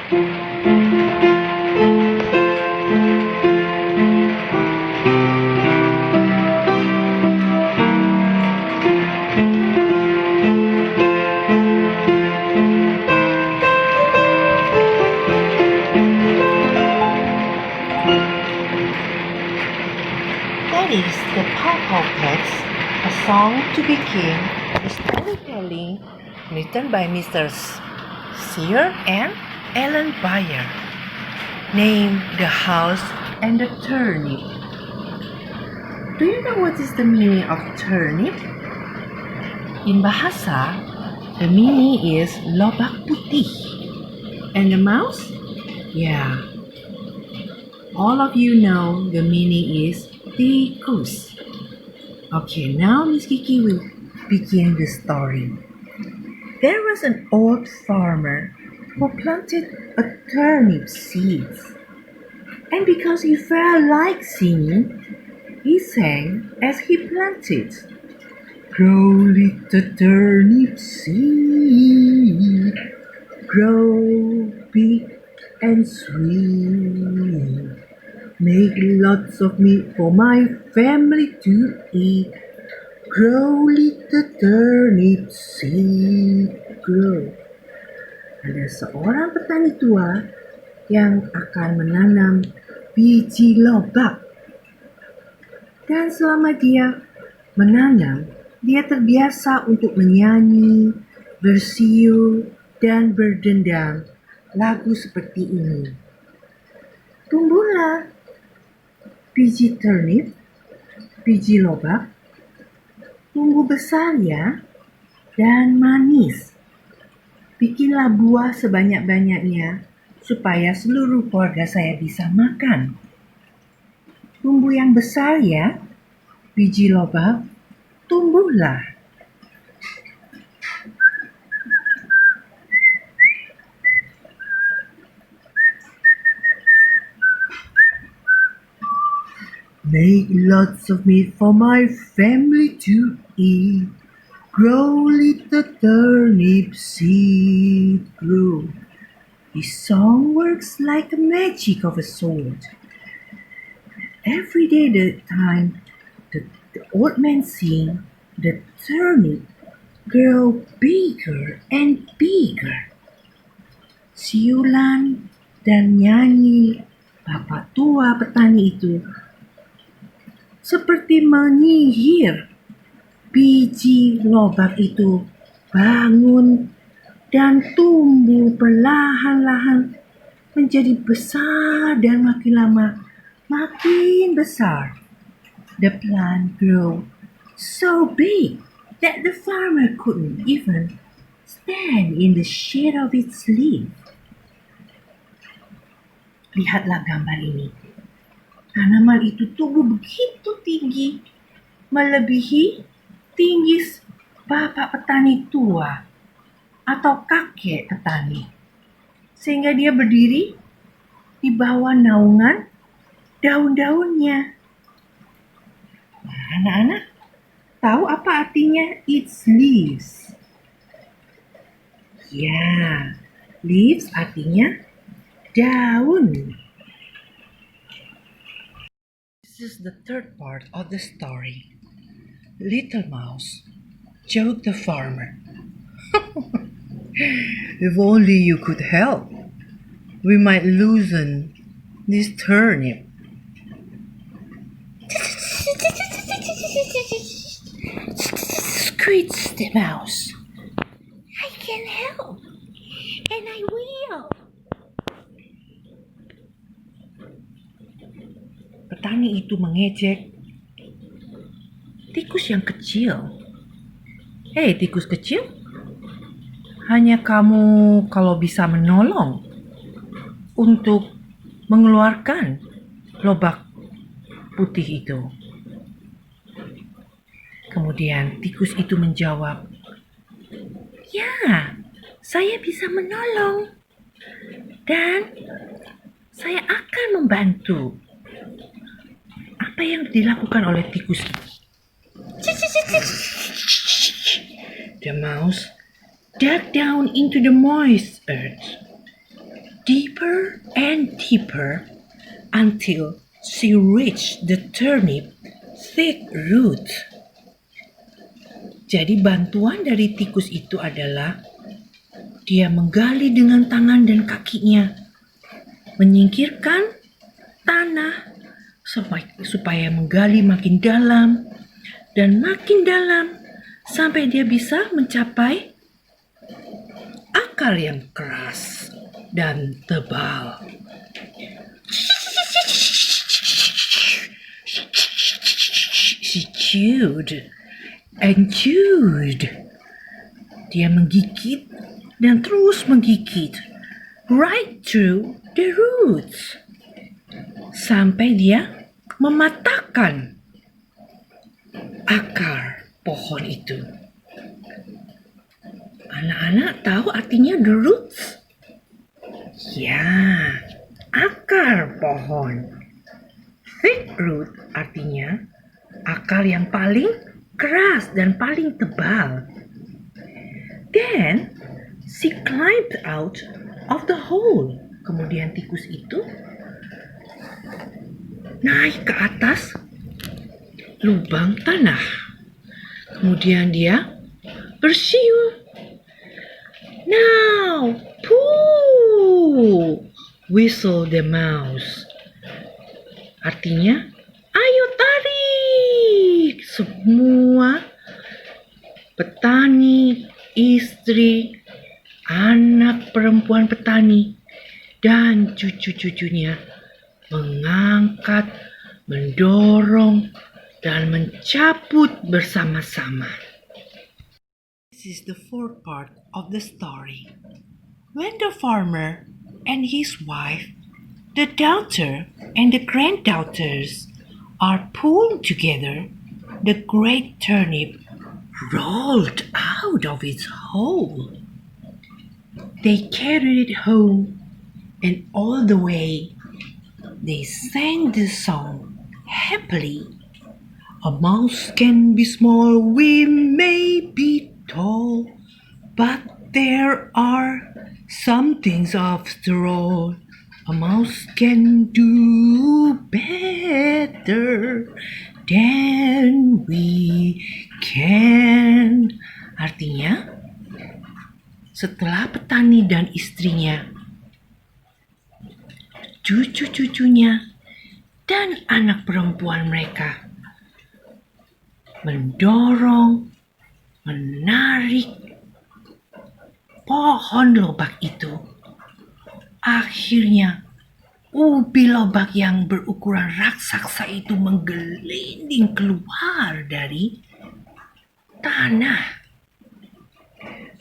That is the Pow Pow Pets, a song to begin the storytelling written by Mr. Sear and Ellen Bayer, named The House and the Turnip. Do you know what is the meaning of turnip? In Bahasa, the meaning is lobak putih. And the mouse? Yeah. All of you know the meaning is tikus. Okay, now Miss Kiki will begin the story. There was an old farmer who planted a turnip seeds. And because he felt like singing, he sang as he planted. Grow little turnip seed, grow big and sweet. Make lots of meat for my family to eat. Grow little turnip seed, grow. Ada seorang petani tua yang akan menanam biji lobak. Dan selama dia menanam, dia terbiasa untuk menyanyi, bersiul, dan berdendang lagu seperti ini. Tumbuhlah biji turnip, biji lobak, tumbuh besar ya, dan manis. Bikinlah buah sebanyak-banyaknya supaya seluruh keluarga saya bisa makan. Tumbuh yang besar ya, biji lobak, tumbuhlah. Make lots of meat for my family to eat. Grow little turnip seed, grow. His song works like the magic of a sword. Every day the old man sing, the turnip grow bigger and bigger. Siulan dan nyanyi bapak tua petani itu seperti menyihir. Biji lobak itu bangun dan tumbuh perlahan-lahan menjadi besar dan makin lama makin besar. The plant grew so big that the farmer couldn't even stand in the shade of its leaf. Lihatlah gambar ini. Tanaman itu tumbuh begitu tinggi, melebihi tinggi bapak petani tua atau kakek petani. Sehingga dia berdiri di bawah naungan daun-daunnya. Nah, anak-anak tahu apa artinya its leaves? Ya, leaves artinya daun. This is the third part of the story. Little Mouse joked the farmer. If only you could help, we might loosen this turnip. Squeaks the mouse. I can help, and I will. Petani itu mengejek tikus yang kecil. Hei tikus kecil, hanya kamu kalau bisa menolong untuk mengeluarkan lobak putih itu. Kemudian tikus itu menjawab, ya, saya bisa menolong dan saya akan membantu. Apa yang dilakukan oleh tikus? The mouse dug down into the moist earth. deeper and deeper until she reached the turnip thick root. Jadi bantuan dari tikus itu adalah dia menggali dengan tangan dan kakinya, menyingkirkan tanah supaya menggali makin dalam dan makin dalam sampai dia bisa mencapai akar yang keras dan tebal. She chewed and chewed. Dia menggigit dan terus menggigit right through the roots sampai dia mematahkan akar pohon itu. Anak-anak tahu artinya the roots? Ya, akar pohon. Thick root artinya akar yang paling keras dan paling tebal. Then, she climbed out of the hole. Kemudian tikus itu naik ke atas lubang tanah. Kemudian dia bersiul. Now, poo! Whistle the mouse. Artinya, ayo tarik! Semua petani, istri, anak perempuan petani, dan cucu-cucunya mengangkat, mendorong, dan mencabut bersama-sama. This is the fourth part of the story. When the farmer and his wife, the daughter and the granddaughters are pulled together, the great turnip rolled out of its hole. They carried it home, and all the way they sang the song happily. A mouse can be small, we may be tall, but there are some things after all. A mouse can do better than we can. Artinya, setelah petani dan istrinya, cucu-cucunya, dan anak perempuan mereka mendorong, menarik pohon lobak itu, akhirnya ubi lobak yang berukuran raksasa itu menggelinding keluar dari tanah.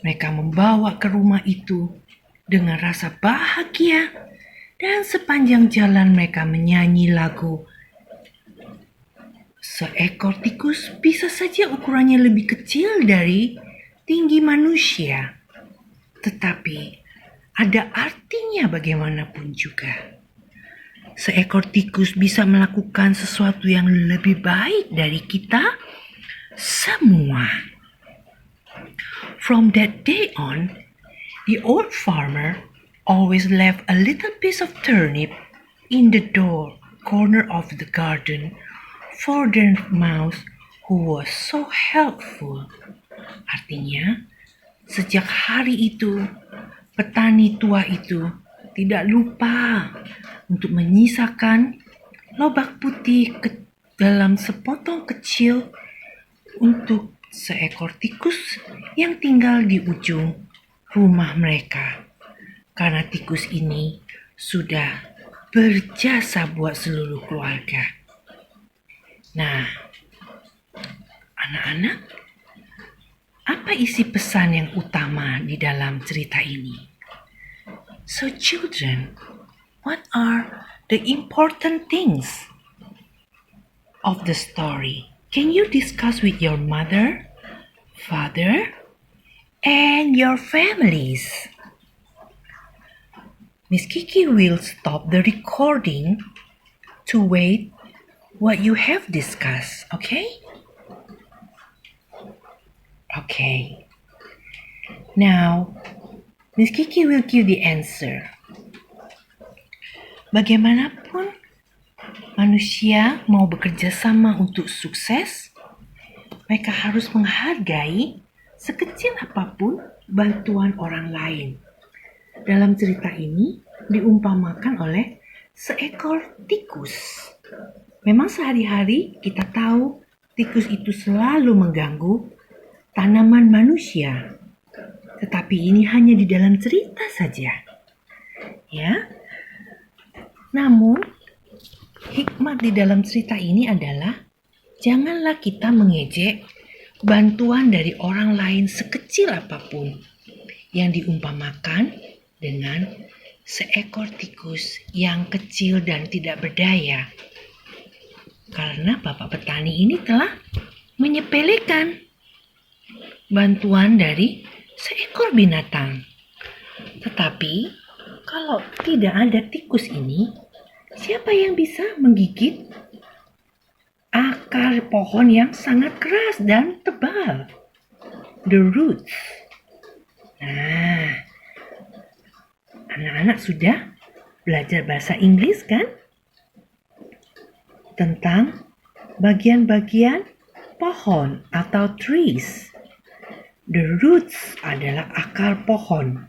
Mereka membawa ke rumah itu dengan rasa bahagia, dan sepanjang jalan mereka menyanyi lagu. Seekor tikus bisa saja ukurannya lebih kecil dari tinggi manusia, tetapi ada artinya bagaimanapun juga. Seekor tikus bisa melakukan sesuatu yang lebih baik dari kita semua. From that day on, the old farmer always left a little piece of turnip in the corner of the garden for the mouse who was so helpful. Artinya, sejak hari itu, petani tua itu tidak lupa untuk menyisakan lobak putih dalam sepotong kecil untuk seekor tikus yang tinggal di ujung rumah mereka. Karena tikus ini sudah berjasa buat seluruh keluarga. Nah, anak-anak, apa isi pesan yang utama di dalam cerita ini? So children, what are the important things of the story? Can you discuss with your mother, father, and your families? Miss Kiki will stop the recording to wait what you have discussed, okay? Okay. Now, Miss Kiki will give the answer. Bagaimanapun manusia mau bekerja sama untuk sukses, mereka harus menghargai sekecil apapun bantuan orang lain. Dalam cerita ini diumpamakan oleh seekor tikus. Memang sehari-hari kita tahu tikus itu selalu mengganggu tanaman manusia. Tetapi ini hanya di dalam cerita saja. Ya. Namun, hikmat di dalam cerita ini adalah janganlah kita mengejek bantuan dari orang lain sekecil apapun yang diumpamakan dengan seekor tikus yang kecil dan tidak berdaya. Karena Bapak petani ini telah menyepelekan bantuan dari seekor binatang. Tetapi kalau tidak ada tikus ini, siapa yang bisa menggigit akar pohon yang sangat keras dan tebal? The roots. Nah, anak-anak sudah belajar bahasa Inggris kan? Tentang bagian-bagian pohon atau trees. The roots adalah akar pohon.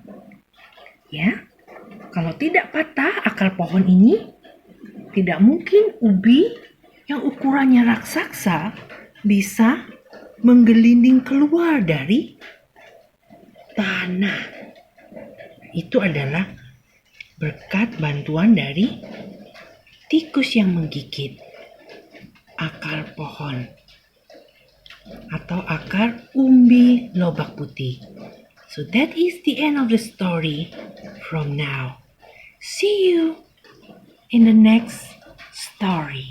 Ya, kalau tidak patah akar pohon ini, tidak mungkin ubi yang ukurannya raksasa bisa menggelinding keluar dari tanah. Itu adalah berkat bantuan dari tikus yang menggigit akar pohon atau akar umbi lobak putih. So that is the end of the story from now. See you in the next story.